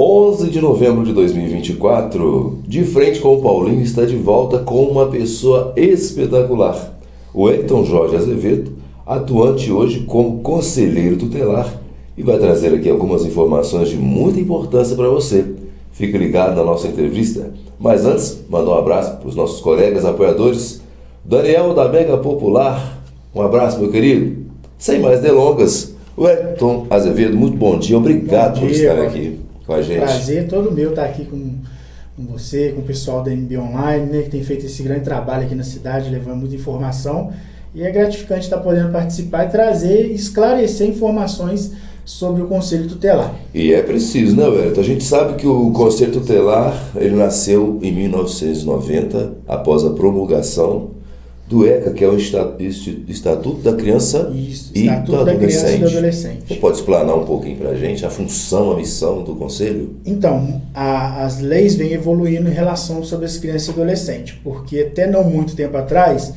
11 de novembro de 2024, de frente com o Paulinho, está de volta com uma pessoa espetacular. O Wellington Jorge Azevedo, atuante hoje como conselheiro tutelar, e vai trazer aqui algumas informações de muita importância para você. Fique ligado na nossa entrevista. Mas antes, mandar um abraço para os nossos colegas apoiadores. Daniel da Mega Popular, um abraço, meu querido. Sem mais delongas, Wellington Azevedo, muito bom dia, obrigado por estar aqui com a gente. Prazer todo meu estar aqui com você, com o pessoal da MB Online, né, que tem feito esse grande trabalho aqui na cidade, levando muita informação. E é gratificante estar podendo participar e trazer, esclarecer informações sobre o Conselho Tutelar. E é preciso, né, Wellington? A gente sabe que o Conselho Tutelar, ele nasceu em 1990, após a promulgação do ECA, que é o Estatuto da Criança e do Adolescente. Você pode explanar um pouquinho para a gente a função, a missão do Conselho? Então, as leis vêm evoluindo em relação sobre as crianças e adolescentes, porque até não muito tempo atrás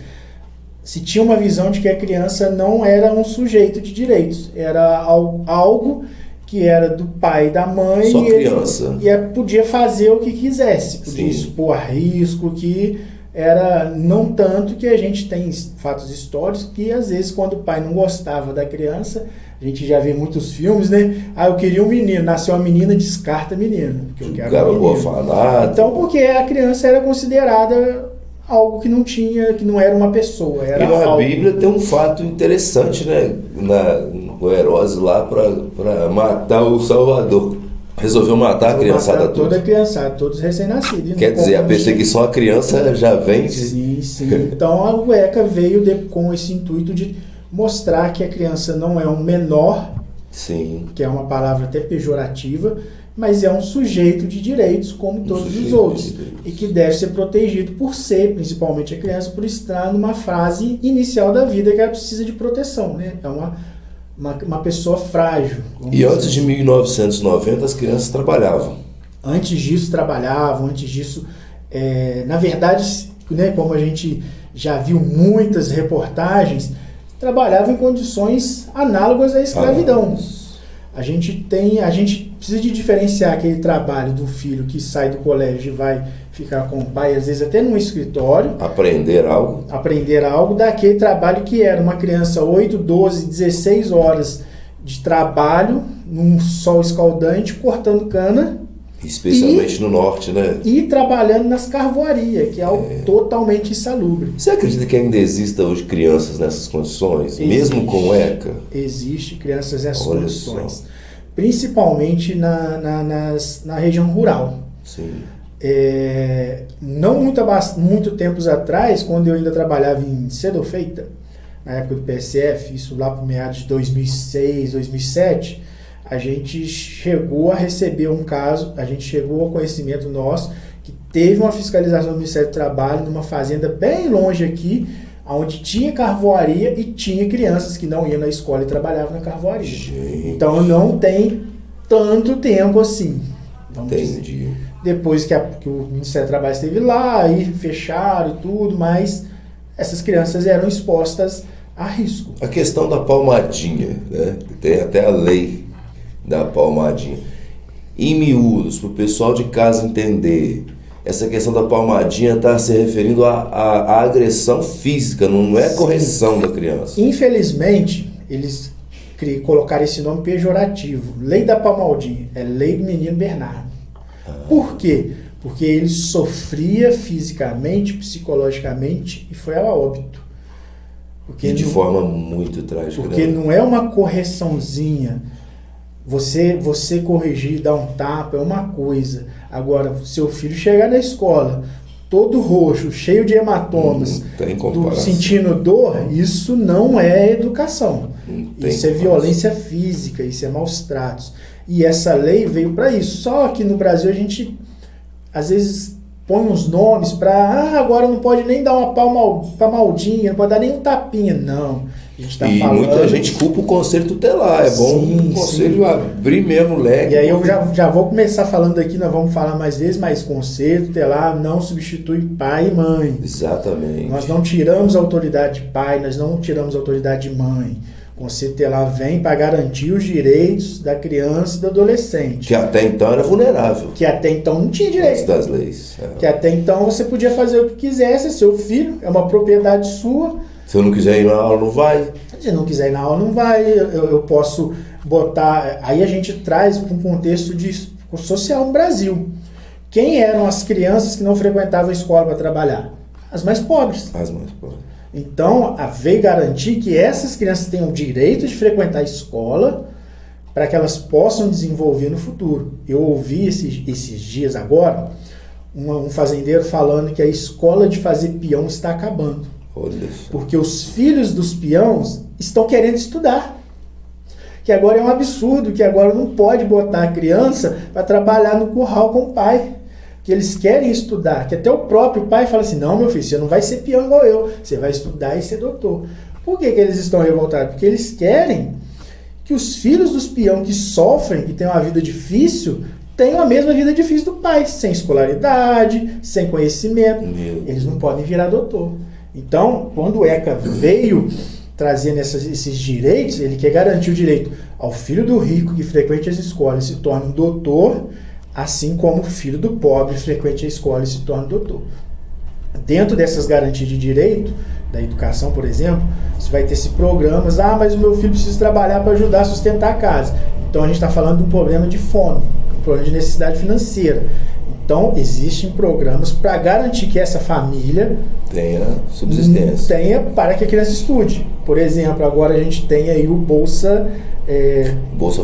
se tinha uma visão de que a criança não era um sujeito de direitos, era algo que era do pai e da mãe. Só criança. E podia fazer o que quisesse, podia Sim. expor a risco, que era não tanto que a gente tem fatos históricos que às vezes quando o pai não gostava da criança, a gente já vê muitos filmes, né? Eu queria um menino, nasceu uma menina, descarta a menina, porque eu quero um menino. Então, porque a criança era considerada algo que não tinha, que não era uma pessoa. Era e na algo... Bíblia tem um fato interessante, né? No Herodes lá para matar o Salvador. Resolveu matar a criançada toda. Toda a criançada, todos recém-nascidos. Quer dizer, a perseguição à criança já vem de... Sim. Então o ECA veio com esse intuito de mostrar que a criança não é um menor, Sim. que é uma palavra até pejorativa, mas é um sujeito de direitos como todos os outros, e que deve ser protegido por ser, principalmente a criança, por estar numa fase inicial da vida que ela precisa de proteção, né? É uma pessoa frágil. E antes de 1990 as crianças trabalhavam. Antes disso trabalhavam, na verdade, né, como a gente já viu muitas reportagens, trabalhavam em condições análogas à escravidão. A gente precisa de diferenciar aquele trabalho do filho que sai do colégio e vai ficar com o pai, às vezes até num escritório. Aprender algo daquele trabalho que era uma criança 8, 12, 16 horas de trabalho, num sol escaldante, cortando cana. Especialmente no norte, né? E trabalhando nas carvoarias, que é algo totalmente insalubre. Você acredita que ainda exista hoje crianças nessas condições, mesmo com o ECA? Existe crianças nessas condições. Principalmente na região rural. Sim. Não muito tempos atrás, quando eu ainda trabalhava em Cedo Feita, na época do PSF, isso lá por meados de 2006, 2007, a gente chegou a receber um caso, a gente chegou ao conhecimento nosso que teve uma fiscalização do Ministério do Trabalho numa fazenda bem longe aqui, onde tinha carvoaria e tinha crianças que não iam na escola e trabalhavam na carvoaria. Gente. Então não tem tanto tempo assim. Entendi. Depois que o Ministério do Trabalho esteve lá, aí fecharam e tudo, mas essas crianças eram expostas a risco. A questão da palmadinha, né? Tem até a lei da palmadinha. Em miúdos, para o pessoal de casa entender, essa questão da palmadinha está se referindo à agressão física, não é correção da criança. Infelizmente, eles colocaram esse nome pejorativo. Lei da palmadinha, é lei do menino Bernardo. Por quê? Porque ele sofria fisicamente, psicologicamente e foi a óbito. E de forma muito trágica. Porque não é uma correçãozinha. Você corrigir, dar um tapa é uma coisa. Agora, seu filho chegar na escola todo roxo, cheio de hematomas, sentindo dor, isso não é educação. Isso é violência física, isso é maus tratos. E essa lei veio para isso. Só que no Brasil a gente, às vezes, põe uns nomes para agora não pode nem dar uma palmadinha, não pode dar nem um tapinha. Não. A gente tá falando... muita gente culpa o Conselho Tutelar. É bom o Conselho abrir mesmo o leque. E aí eu já vou começar falando aqui, nós vamos falar mais vezes, mas Conselho Tutelar não substitui pai e mãe. Exatamente. Nós não tiramos a autoridade de pai, nós não tiramos a autoridade de mãe. O Conselho Tutelar vem para garantir os direitos da criança e do adolescente. Que até então era vulnerável. Que até então não tinha direito. Das leis. Que até então você podia fazer o que quisesse, seu filho, é uma propriedade sua. Se eu não quiser ir na aula, não vai. Se não quiser ir na aula, não vai. Eu posso botar... Aí a gente traz para um contexto social no Brasil. Quem eram as crianças que não frequentavam a escola para trabalhar? As mais pobres. As mais pobres. Então, veio garantir que essas crianças tenham o direito de frequentar a escola para que elas possam desenvolver no futuro. Eu ouvi esses dias agora um fazendeiro falando que a escola de fazer peão está acabando. Olha isso. Porque os filhos dos peões estão querendo estudar. Que agora é um absurdo, que agora não pode botar a criança para trabalhar no curral com o pai. Que eles querem estudar, que até o próprio pai fala assim, não, meu filho, você não vai ser peão igual eu, você vai estudar e ser doutor. Por que eles estão revoltados? Porque eles querem que os filhos dos peão que sofrem e têm uma vida difícil, tenham a mesma vida difícil do pai, sem escolaridade, sem conhecimento. Eles não podem virar doutor. Então, quando o ECA veio trazendo esses direitos, ele quer garantir o direito ao filho do rico que frequente as escolas e se torne um doutor, assim como o filho do pobre frequente a escola e se torna doutor. Dentro dessas garantias de direito, da educação, por exemplo, você vai ter esses programas, mas o meu filho precisa trabalhar para ajudar a sustentar a casa. Então a gente está falando de um problema de fome, um problema de necessidade financeira. Então existem programas para garantir que essa família tenha subsistência. Tenha para que a criança estude. Por exemplo, agora a gente tem aí o Bolsa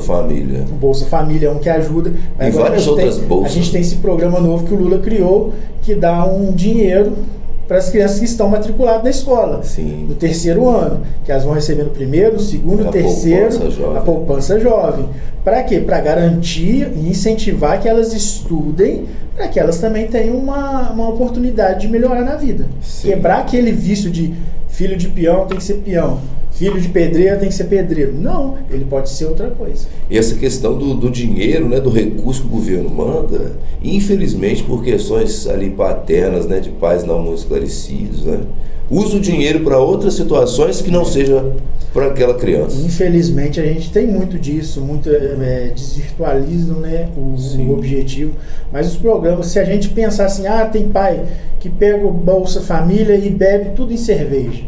Família. Bolsa Família é um que ajuda. E várias outras bolsas. A gente tem esse programa novo que o Lula criou, que dá um dinheiro para as crianças que estão matriculadas na escola. Sim. No terceiro ano, que elas vão receber no primeiro, segundo, terceiro, a poupança jovem. Para quê? Para garantir e incentivar que elas estudem, para que elas também tenham uma oportunidade de melhorar na vida. Sim. Quebrar aquele vício de filho de peão tem que ser peão, filho de pedreiro tem que ser pedreiro. Não, ele pode ser outra coisa. E essa questão do dinheiro, né, do recurso que o governo manda, infelizmente por questões ali paternas, né, de pais não muito esclarecidos, né, usa o dinheiro para outras situações que não seja para aquela criança. Infelizmente a gente tem muito disso, desvirtualizam, né, o objetivo. Mas os programas, se a gente pensar assim, tem pai que pega o Bolsa Família e bebe tudo em cerveja.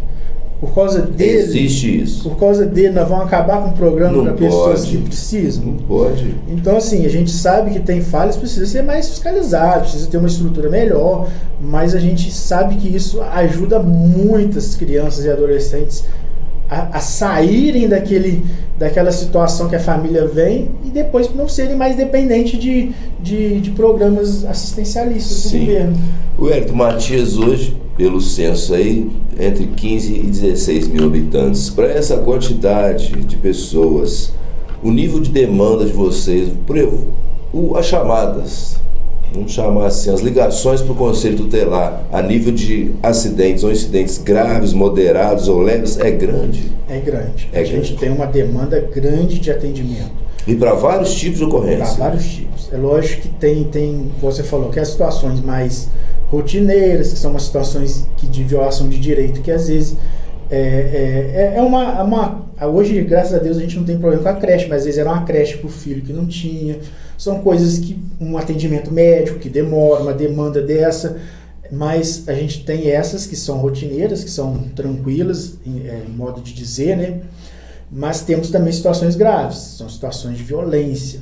Por causa dele, existe isso. Por causa dele, nós vamos acabar com um programa para pessoas que precisam. Não pode. Então, assim, a gente sabe que tem falhas, precisa ser mais fiscalizado, precisa ter uma estrutura melhor, mas a gente sabe que isso ajuda muitas crianças e adolescentes a saírem daquela situação que a família vem e depois não serem mais dependentes de programas assistencialistas do governo. O Wellington Matias hoje, pelo censo aí, entre 15 e 16 mil habitantes. Para essa quantidade de pessoas, o nível de demanda de vocês, as chamadas, vamos chamar assim, as ligações para o Conselho Tutelar, a nível de acidentes ou incidentes graves, moderados ou leves, é grande? É grande. A gente tem uma demanda grande de atendimento. E para vários tipos de ocorrência? Para vários tipos. É lógico que tem, você falou, que as situações mais rotineiras, que são umas situações de violação de direito, que às vezes hoje, graças a Deus, a gente não tem problema com a creche, mas às vezes era uma creche para o filho que não tinha. São coisas que um atendimento médico que demora, uma demanda dessa, mas a gente tem essas que são rotineiras, que são tranquilas, modo de dizer, né? Mas temos também situações graves, são situações de violência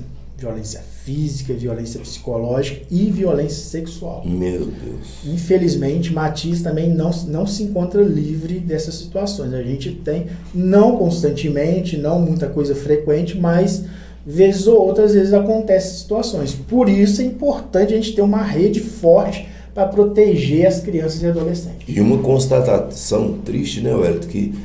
física, violência psicológica e violência sexual. Meu Deus. Infelizmente, Matias também não se encontra livre dessas situações. A gente tem, não constantemente, não muita coisa frequente, mas vezes ou outras vezes acontecem situações. Por isso é importante a gente ter uma rede forte para proteger as crianças e adolescentes. E uma constatação triste, né, Wellington, que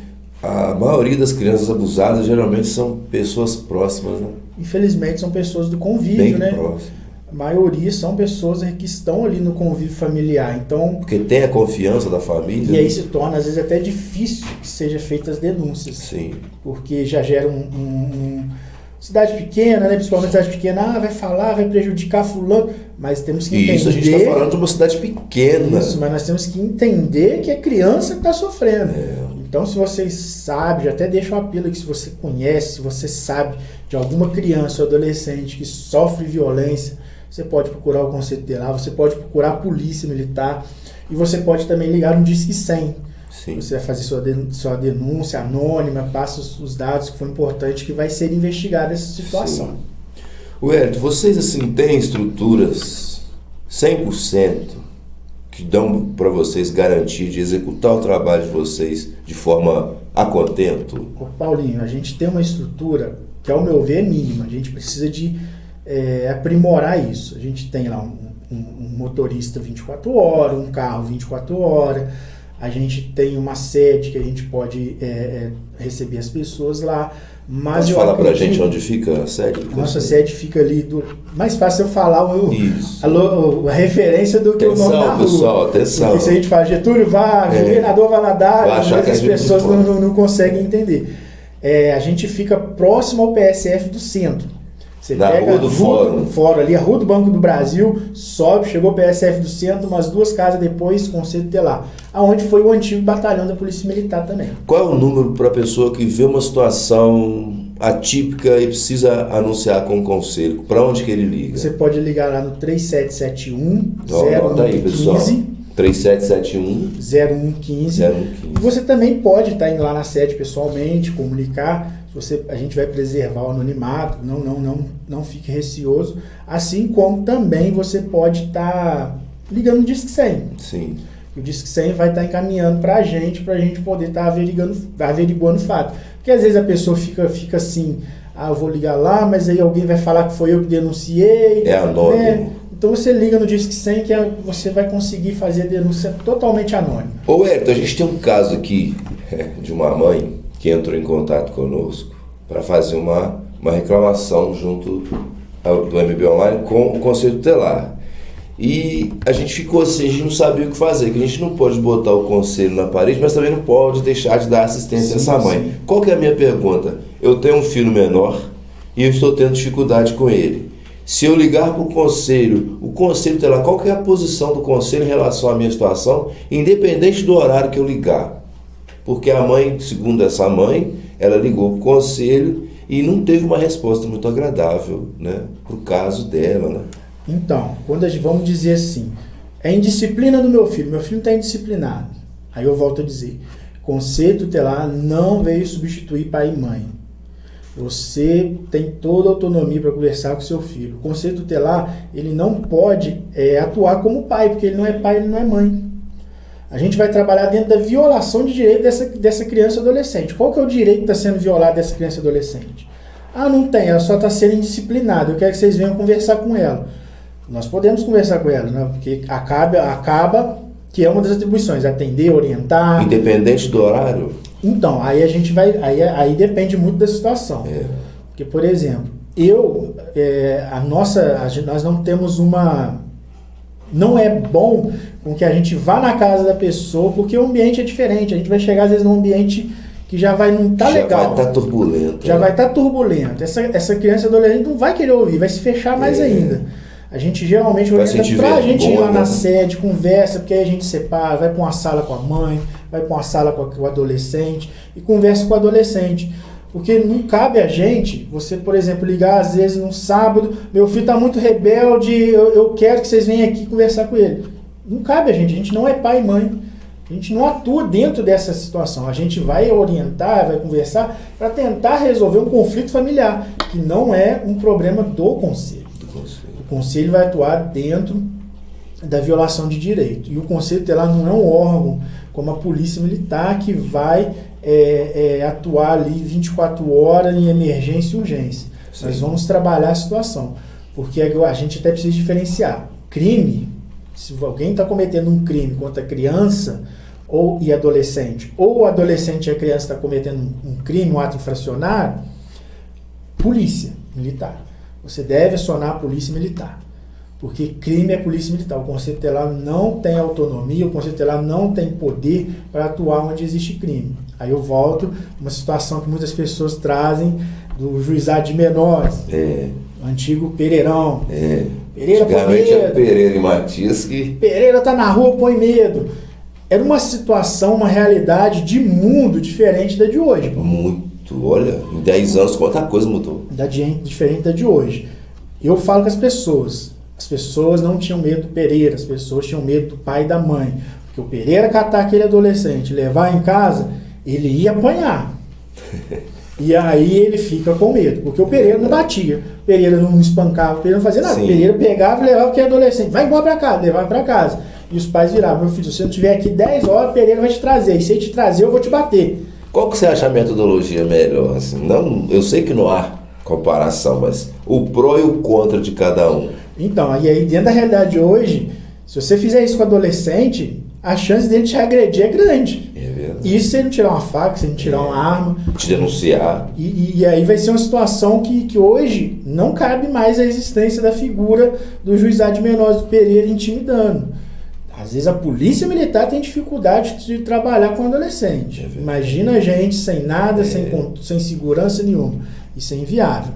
a maioria das crianças abusadas geralmente são pessoas próximas, né? Infelizmente são pessoas do convívio, bem né? Próximo. A maioria são pessoas que estão ali no convívio familiar, então... Porque tem a confiança da família. E aí se torna, às vezes, até difícil que sejam feitas as denúncias. Sim. Porque já gera cidade pequena, né? Principalmente cidade pequena, vai falar, vai prejudicar fulano, mas temos que entender... Isso, a gente está falando de uma cidade pequena. Isso, mas nós temos que entender que é criança que está sofrendo. Então, se você sabe, já até deixa um apelo aqui, se você conhece, se você sabe de alguma criança ou adolescente que sofre violência, você pode procurar o Conselho Tutelar, você pode procurar a Polícia Militar e você pode também ligar no Disque 100. Sim. Você vai fazer sua denúncia anônima, passa os dados que for importante, que vai ser investigada essa situação. Sim. Wellington, vocês assim têm estruturas 100% que dão para vocês garantir de executar o trabalho de vocês de forma a contento? Ô, Paulinho, a gente tem uma estrutura que, ao meu ver, é mínima. A gente precisa de aprimorar isso. A gente tem lá um motorista 24 horas, um carro 24 horas, a gente tem uma sede que a gente pode receber as pessoas lá. Mas pode falar pra gente onde fica a sede? Nossa sede fica ali mais fácil eu falar a referência do que atenção, o nome da rua. Pessoal, atenção. Porque se a gente fala Getúlio Vargas, Governador Valadares, as pessoas não conseguem entender. A gente fica próximo ao PSF do centro. Você pega Rua do Fórum ali, a Rua do Banco do Brasil, sobe, chegou o PSF do centro, umas 2 casas depois, Conselho Tutelar, aonde foi o antigo batalhão da Polícia Militar também. Qual é o número para a pessoa que vê uma situação atípica e precisa anunciar com o Conselho? Para onde que ele liga? Você pode ligar lá no 3771 0115. 3771 0115. E você também pode estar indo lá na sede pessoalmente, comunicar. A gente vai preservar o anonimato, não fique receoso. Assim como também você pode estar ligando no Disque 100. Sim. O Disque 100 vai estar encaminhando para a gente poder estar averiguando o fato. Porque às vezes a pessoa fica assim, eu vou ligar lá, mas aí alguém vai falar que foi eu que denunciei. É anônimo. Né? Então você liga no Disque 100 que você vai conseguir fazer a denúncia totalmente anônima. Ô Hélio, a gente tem um caso aqui de uma mãe que entrou em contato conosco para fazer uma reclamação junto do MB Online com o Conselho Tutelar. E a gente ficou assim, a gente não sabia o que fazer, que a gente não pode botar o conselho na parede, mas também não pode deixar de dar assistência a essa mãe. Sim. Qual que é a minha pergunta? Eu tenho um filho menor e eu estou tendo dificuldade com ele. Se eu ligar para o Conselho Tutelar, qual que é a posição do Conselho em relação à minha situação, independente do horário que eu ligar? Porque a mãe, segundo essa mãe, ela ligou para o Conselho e não teve uma resposta muito agradável, né, para o caso dela, né? Então, vamos dizer assim, é indisciplina do meu filho está indisciplinado. Aí eu volto a dizer, Conselho Tutelar não veio substituir pai e mãe. Você tem toda a autonomia para conversar com seu filho. O Conselho Tutelar, ele não pode atuar como pai, porque ele não é pai, ele não é mãe. A gente vai trabalhar dentro da violação de direito dessa criança e adolescente. Qual que é o direito que está sendo violado dessa criança e adolescente? Não tem, ela só está sendo indisciplinada. Eu quero que vocês venham conversar com ela. Nós podemos conversar com ela, né? Porque acaba que é uma das atribuições, atender, orientar. Independente do horário? Então, aí a gente vai. Aí depende muito da situação. Porque, por exemplo, nós não temos uma. Não é bom com que a gente vá na casa da pessoa, porque o ambiente é diferente. A gente vai chegar, às vezes, num ambiente que já vai não estar legal. Já vai estar turbulento. Vai estar turbulento. Essa criança e adolescente não vai querer ouvir, vai se fechar mais ainda. A gente geralmente orienta pra a gente ir lá na sede, conversa, porque aí a gente separa, vai para uma sala com a mãe, vai para uma sala com o adolescente e conversa com o adolescente. Porque não cabe a gente, você, por exemplo, ligar às vezes num sábado, meu filho está muito rebelde, eu quero que vocês venham aqui conversar com ele. Não cabe a gente não é pai e mãe. A gente não atua dentro dessa situação. A gente vai orientar, vai conversar para tentar resolver um conflito familiar, que não é um problema do Conselho. O Conselho vai atuar dentro da violação de direito. E o Conselho Tutelar não é um órgão como a Polícia Militar que vai atuar ali 24 horas em emergência e urgência. Sim. Nós vamos trabalhar a situação. Porque a gente até precisa diferenciar. Crime, se alguém está cometendo um crime contra criança e adolescente, ou o adolescente e a criança está cometendo um crime, um ato infracionário, Polícia Militar. Você deve acionar a Polícia Militar, porque crime é Polícia Militar. O Conselho Tutelar não tem autonomia, o Conselho Tutelar não tem poder para atuar onde existe crime. Aí eu volto uma situação que muitas pessoas trazem do juizado de menores, o antigo Pereirão. Pereira põe medo. Pereira e Matias que... Pereira tá na rua, põe medo. era uma situação, uma realidade de mundo diferente da de hoje. Muito. Olha, em 10 anos quanta coisa mudou. Diferente da de hoje. Eu falo com as pessoas não tinham medo do Pereira, as pessoas tinham medo do pai e da mãe. Porque o Pereira catar aquele adolescente, levar em casa, ele ia apanhar. E aí ele fica com medo, porque o Pereira não batia, o Pereira não espancava, o Pereira não fazia nada. Sim. O Pereira pegava e levava aquele adolescente, vai embora pra casa, levava pra casa. E os pais viravam, meu filho, se você não estiver aqui 10 horas, o Pereira vai te trazer, e se ele te trazer, eu vou te bater. Qual que você acha a metodologia melhor? Assim, não, eu sei que não há comparação, mas o pró e o contra de cada um. Então, e aí dentro da realidade de hoje, se você fizer isso com o adolescente, a chance dele te agredir é grande. É verdade. Isso se ele não tirar uma faca, se ele não tirar uma arma. Te denunciar. E aí vai ser uma situação que hoje não cabe mais a existência da figura do juizado de menores do Pereira intimidando. Às vezes a polícia militar tem dificuldade de trabalhar com adolescente. Imagina a gente sem nada, sem segurança nenhuma. Isso é inviável.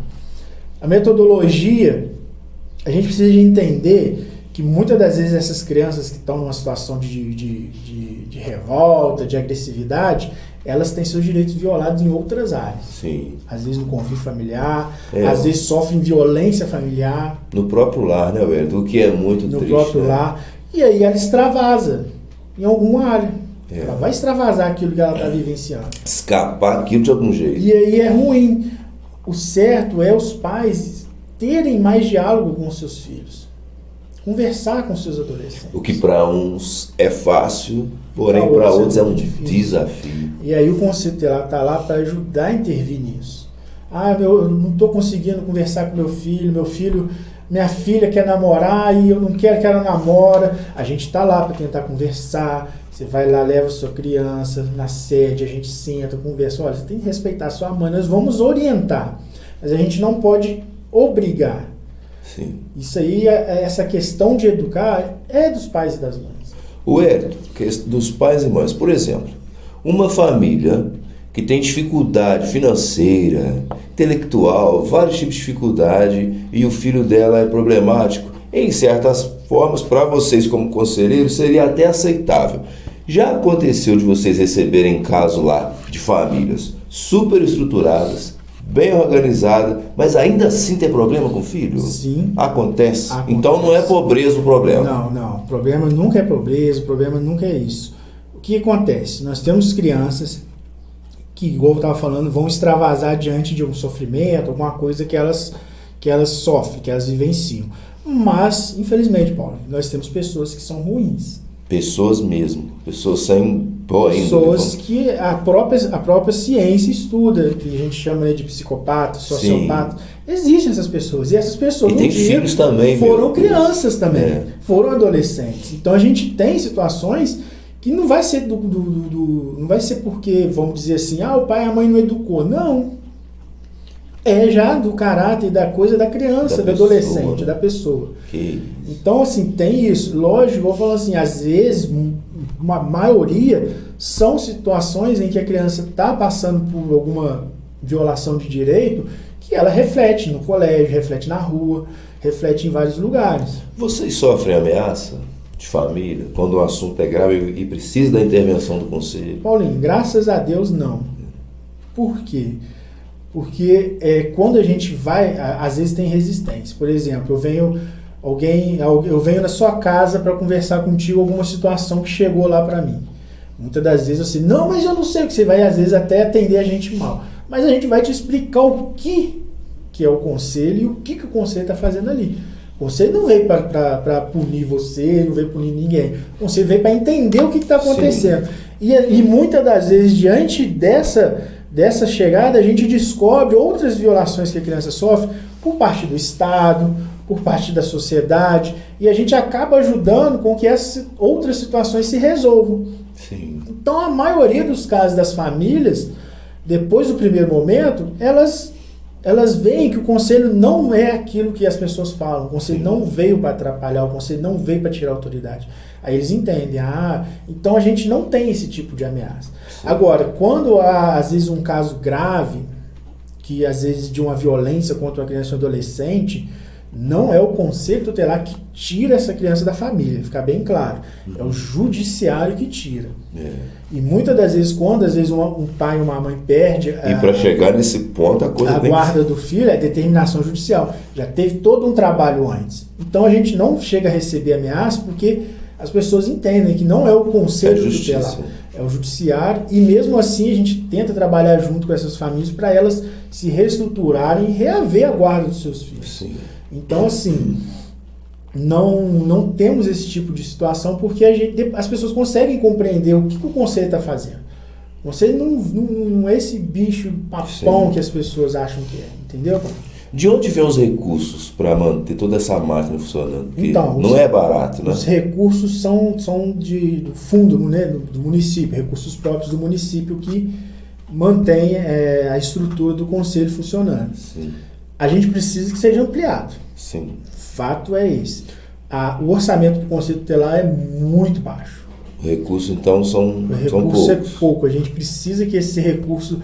A metodologia, a gente precisa de entender que muitas das vezes essas crianças que estão numa situação de revolta, de agressividade, elas têm seus direitos violados em outras áreas. Sim. Às vezes no convívio familiar, às vezes sofrem violência familiar. No próprio lar, né, Wellington? O que é muito triste. No próprio lar. E aí ela extravasa em alguma área. Ela vai extravasar aquilo que ela está vivenciando. Escapar aquilo de algum jeito. E aí é ruim. O certo é os pais terem mais diálogo com os seus filhos. Conversar com os seus adolescentes. O que para uns é fácil, porém para outros é um desafio. E aí o conselho está lá para ajudar a intervir nisso. Eu não estou conseguindo conversar com meu filho, minha filha quer namorar e eu não quero que ela namore. A gente está lá para tentar conversar. Você vai lá, leva a sua criança na sede, a gente senta, conversa. Olha, você tem que respeitar a sua mãe, nós vamos orientar. Mas a gente não pode obrigar. Sim. Isso aí, essa questão de educar é dos pais e das mães. O Wellington, dos pais e mães. Por exemplo, uma família que tem dificuldade financeira, intelectual, vários tipos de dificuldade, e o filho dela é problemático, em certas formas, para vocês como conselheiros, seria até aceitável. Já aconteceu de vocês receberem caso lá de famílias super estruturadas, bem organizadas, mas ainda assim tem problema com o filho? Sim. Acontece? Então não é pobreza o problema. Não. O problema nunca é pobreza, o problema nunca é isso. O que acontece? Nós temos crianças que, igual eu estava falando, vão extravasar diante de um sofrimento, alguma coisa que elas sofrem, que elas vivenciam. Mas, infelizmente, Paulo, nós temos pessoas que são ruins. Pessoas mesmo. Pessoas sem pessoas que a própria ciência estuda, que a gente chama de psicopatas, sociopatas. Existem essas pessoas. E essas pessoas, e tem filhos também, foram crianças também. Foram adolescentes. Então a gente tem situações que não vai ser não vai ser porque, vamos dizer assim, o pai e a mãe não educou. Não. É já do caráter, da coisa da criança, do adolescente, da pessoa. Então, assim, tem isso. Lógico, vou falar assim, às vezes, uma maioria são situações em que a criança está passando por alguma violação de direito que ela reflete no colégio, reflete na rua, reflete em vários lugares. Vocês sofrem ameaça de família quando o assunto é grave e precisa da intervenção do conselho? Paulinho, graças a Deus, não. Por quê? Porque quando a gente vai, às vezes tem resistência. Por exemplo, eu venho na sua casa para conversar contigo alguma situação que chegou lá para mim. Muitas das vezes assim, não, mas eu não sei o que você vai, às vezes até atender a gente mal. Mas a gente vai te explicar o que é o conselho e o que o conselho está fazendo ali. O conselho não veio para punir você, não veio punir ninguém. O conselho veio para entender o que está acontecendo. E muitas das vezes, diante dessa chegada, a gente descobre outras violações que a criança sofre por parte do Estado, por parte da sociedade, e a gente acaba ajudando com que essas outras situações se resolvam. Sim. Então, a maioria dos casos das famílias, depois do primeiro momento, elas veem que o conselho não é aquilo que as pessoas falam, o conselho não veio para atrapalhar, o conselho não veio para tirar a autoridade. Aí eles entendem, então a gente não tem esse tipo de ameaça. Sim. Agora, quando há, às vezes, um caso grave, que às vezes de uma violência contra uma criança ou adolescente, Não é o conselho tutelar que tira essa criança da família, ficar bem claro. É o judiciário que tira. E muitas das vezes, quando às vezes um pai ou uma mãe perde e para chegar nesse ponto, a guarda do filho, é determinação judicial. Já teve todo um trabalho antes. Então a gente não chega a receber ameaça porque as pessoas entendem que não é o conselho tutelar, é o judiciário, e mesmo assim a gente tenta trabalhar junto com essas famílias para elas se reestruturarem e reaver a guarda dos seus filhos. Sim. Então, assim, não temos esse tipo de situação porque as pessoas conseguem compreender o que o conselho está fazendo. O conselho não é esse bicho papão que as pessoas acham que é, entendeu? De onde vem os recursos para manter toda essa máquina funcionando? Porque então, não é barato, né? Os recursos são do fundo, né, do município, recursos próprios do município que mantém a estrutura do conselho funcionando. Sim. A gente precisa que seja ampliado. Sim. Fato é esse. O orçamento do conselho tutelar é muito baixo. O recurso, então, são poucos. O recurso é pouco. A gente precisa que esse recurso,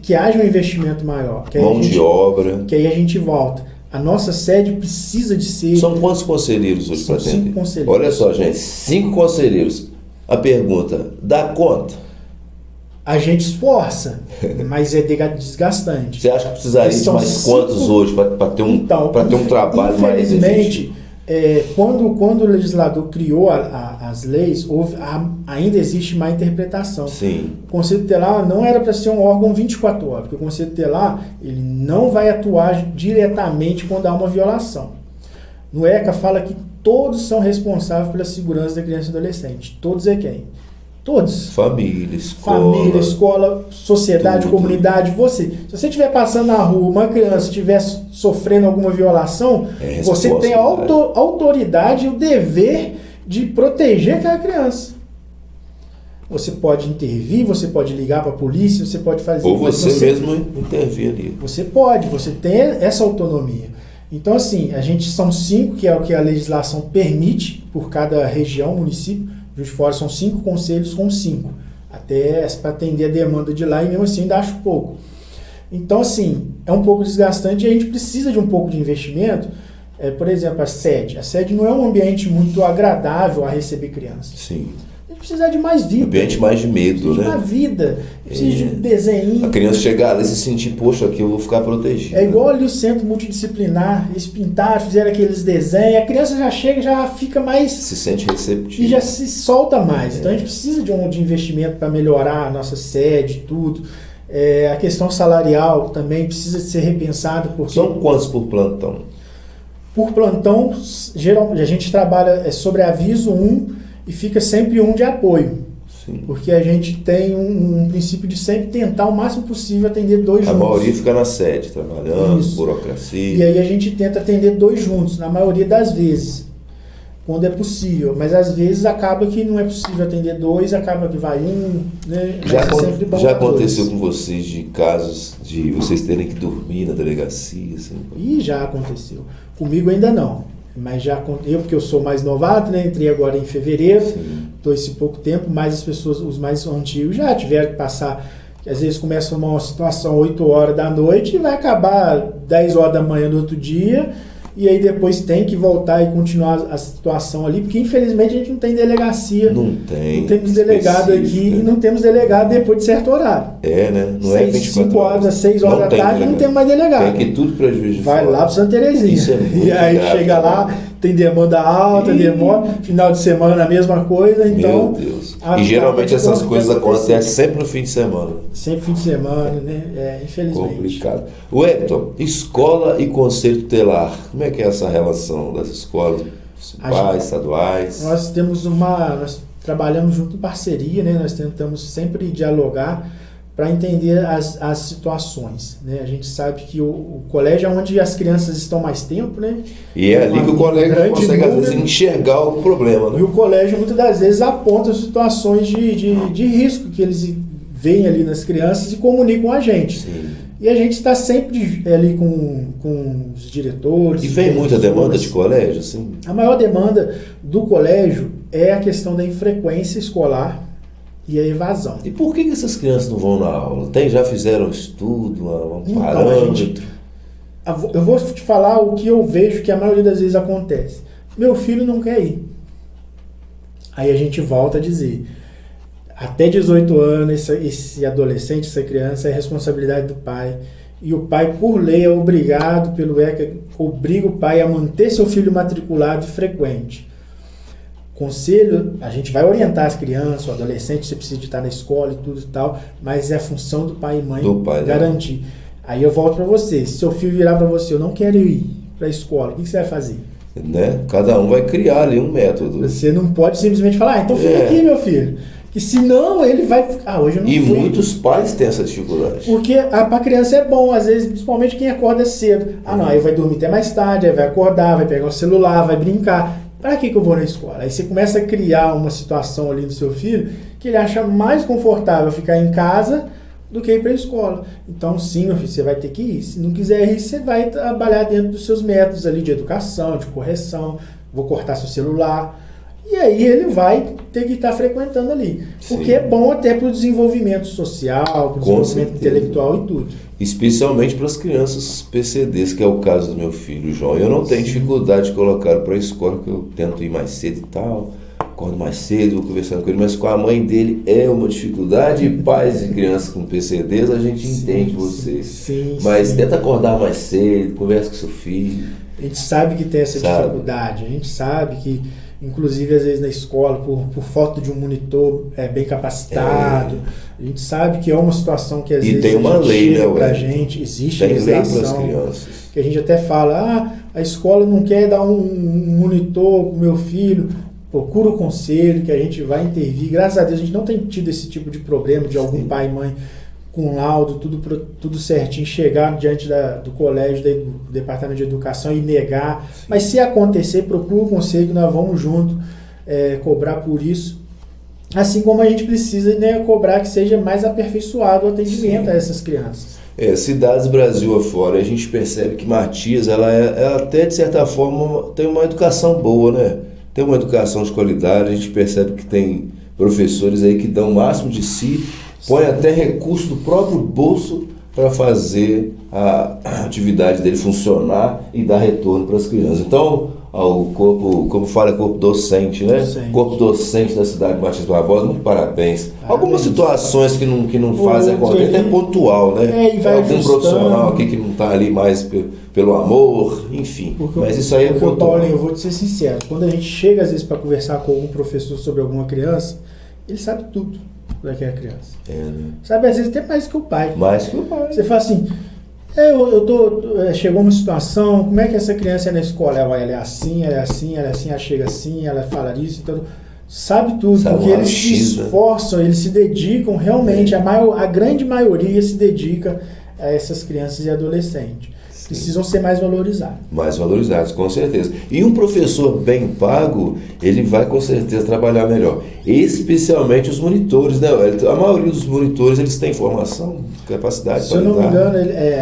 que haja um investimento maior. Mão de obra. Que aí a gente volta. A nossa sede precisa de ser... São quantos conselheiros hoje para atender? 5 conselheiros. Olha só, gente, 5 conselheiros. A pergunta, dá conta? A gente esforça, mas é desgastante. Você acha que precisaria de mais quantos hoje para ter um trabalho mais efetivo? Quando o legislador criou as leis, ainda existe má interpretação. Sim. O Conselho Tutelar não era para ser um órgão 24 horas, porque o Conselho Tutelar ele não vai atuar diretamente quando há uma violação. No ECA fala que todos são responsáveis pela segurança da criança e do adolescente. Todos é quem? Todos. Família, escola, sociedade, tudo. Comunidade, você. Se você estiver passando na rua, uma criança estiver sofrendo alguma violação, você tem a autoridade e o dever de proteger aquela criança. Você pode intervir, você pode ligar para a polícia, você pode fazer... Ou você mesmo intervir ali. Você tem essa autonomia. Então, assim, são 5, que é o que a legislação permite por cada região, município. Juiz de Fora são 5 conselhos com 5, até para atender a demanda de lá, e mesmo assim ainda acho pouco. Então, assim, é um pouco desgastante e a gente precisa de um pouco de investimento. Por exemplo, a sede. A sede não é um ambiente muito agradável a receber crianças. Sim. A gente precisa de mais vida. Ambiente mais de medo, né? Mais vida. Precisa de um desenho. A criança chegar ali e se sentir, poxa, aqui eu vou ficar protegido. É igual ali o centro multidisciplinar, eles pintaram, fizeram aqueles desenhos, a criança já chega, já fica mais... Se sente receptivo. E já se solta mais. Então a gente precisa de investimento para melhorar a nossa sede, tudo. A questão salarial também precisa ser repensada. São quantos por plantão? Por plantão, geralmente a gente trabalha sobre aviso 1 e fica sempre 1 de apoio. Sim. Porque a gente tem um princípio de sempre tentar o máximo possível atender 2 juntos. A maioria fica na sede, trabalhando, Isso. burocracia. E aí a gente tenta atender 2 juntos, na maioria das vezes, quando é possível. Mas às vezes acaba que não é possível atender 2, acaba que vai 1, né? Já aconteceu com vocês de casos de vocês terem que dormir na delegacia? Assim? E já aconteceu. Comigo ainda não. Mas porque eu sou mais novato, né? Entrei agora em fevereiro, estou esse pouco tempo, mas as pessoas, os mais antigos, já tiveram que passar, que às vezes começa uma situação 8 horas da noite e vai acabar 10 horas da manhã do outro dia, e aí depois tem que voltar e continuar a situação ali, porque infelizmente a gente não tem delegacia. Não temos delegado aqui e não temos delegado depois de certo horário. Né? Não é 5 horas, 6 horas da tarde, não tem mais delegado. Tem que tudo prejuízo. Vai lá para Santa Terezinha. E aí chega lá, tem demanda alta, demora, final de semana a mesma coisa, então... Meu Deus. E geralmente essas coisas acontecem sempre no fim de semana. Sempre fim de semana, né? Infelizmente. Complicado. Wellington, escola e conselho tutelar, como é que é essa relação das escolas municipais, estaduais? Nós trabalhamos junto em parceria, né? Nós tentamos sempre dialogar para entender as situações, né? A gente sabe que o colégio é onde as crianças estão mais tempo, né? E é ali que o colégio consegue às vezes enxergar o problema, né? E o colégio muitas das vezes aponta situações de risco que eles veem ali nas crianças e comunicam a gente. Sim. E a gente está sempre ali com os diretores. E vem muita demanda de colégio, assim? A maior demanda do colégio é a questão da infrequência escolar e a evasão. E por que essas crianças não vão na aula? Já fizeram estudo, um parâmetro? Eu vou te falar o que eu vejo que a maioria das vezes acontece. Meu filho não quer ir. Aí a gente volta a dizer, até 18 anos, esse adolescente, essa criança, é responsabilidade do pai. E o pai, por lei, é obrigado pelo ECA, obriga o pai a manter seu filho matriculado e frequente. Conselho, a gente vai orientar as crianças, o adolescente, você precisa de estar na escola e tudo e tal, mas é função do pai e mãe garantir. Né? Aí eu volto para você, se seu filho virar para você, eu não quero ir para a escola, o que você vai fazer? Né? Cada um vai criar ali um método. Você não pode simplesmente falar, então fica aqui, meu filho. Que senão ele vai... hoje eu não fui. E muitos pais têm essa dificuldade. Porque para a criança é bom, às vezes, principalmente quem acorda cedo. Não, aí vai dormir até mais tarde, aí vai acordar, vai pegar o celular, vai brincar. Para que eu vou na escola? Aí você começa a criar uma situação ali do seu filho que ele acha mais confortável ficar em casa do que ir para a escola. Então, sim, meu filho, você vai ter que ir. Se não quiser ir, você vai trabalhar dentro dos seus métodos ali de educação, de correção. Vou cortar seu celular. E aí ele vai ter que estar frequentando ali. Porque Sim. é bom até para o desenvolvimento social, para o desenvolvimento intelectual e tudo. Especialmente para as crianças PCDs, que é o caso do meu filho, João. Eu não tenho dificuldade de colocar para a escola, porque eu tento ir mais cedo e tal. Acordo mais cedo, vou conversando com ele, mas com a mãe dele é uma dificuldade. E pais de crianças com PCDs, a gente entende vocês. Sim, mas tenta acordar mais cedo, conversa com seu filho. A gente sabe que tem essa dificuldade, a gente sabe que inclusive às vezes na escola, por falta de um monitor bem capacitado, a gente sabe que é uma situação que às vezes tem uma lei, né, pra gente, existe tem legislação, lei para as crianças. Que a gente até fala, a escola não quer dar um monitor pro meu filho, procura o conselho que a gente vai intervir. Graças a Deus a gente não tem tido esse tipo de problema de algum pai e mãe com laudo, tudo certinho, chegar diante do colégio, do departamento de educação e negar. Sim. Mas se acontecer, procura o conselho que nós vamos junto cobrar por isso. Assim como a gente precisa cobrar que seja mais aperfeiçoado o atendimento Sim. a essas crianças. Cidades Brasil afora, a gente percebe que Matias, ela até de certa forma tem uma educação boa, né? Tem uma educação de qualidade, a gente percebe que tem professores aí que dão o máximo de si, põe até recurso do próprio bolso para fazer a atividade dele funcionar e dar retorno para as crianças. Então, o corpo, como fala, corpo docente, né? Corpo docente da cidade de Matias Barbosa, muito parabéns. Algumas situações que não fazem acontecer, é pontual, né? E vai algum profissional aqui que não está ali mais pelo amor, enfim. Mas isso aí é pontual. Paulinho, eu vou te ser sincero, quando a gente chega às vezes para conversar com algum professor sobre alguma criança, ele sabe tudo daquela criança. Né? Sabe, às vezes até mais que o pai. Mais que o pai. Você fala assim, chegou uma situação, como é que essa criança é na escola? Ela é assim, ela é assim, ela é assim, ela chega assim, ela fala isso, então, sabe tudo, porque eles se esforçam, eles se dedicam realmente, a grande maioria se dedica a essas crianças e adolescentes. Sim. Precisam ser mais valorizados. Mais valorizados, com certeza. E um professor bem pago, ele vai com certeza trabalhar melhor. Especialmente os monitores, né? A maioria dos monitores, eles têm formação, capacidade. Se eu não me engano,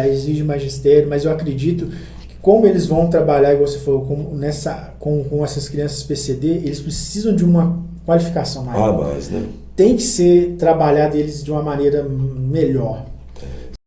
exige magistério, mas eu acredito que como eles vão trabalhar, igual você falou, com essas crianças PCD, eles precisam de uma qualificação maior. Mais, né? Tem que ser trabalhado eles de uma maneira melhor.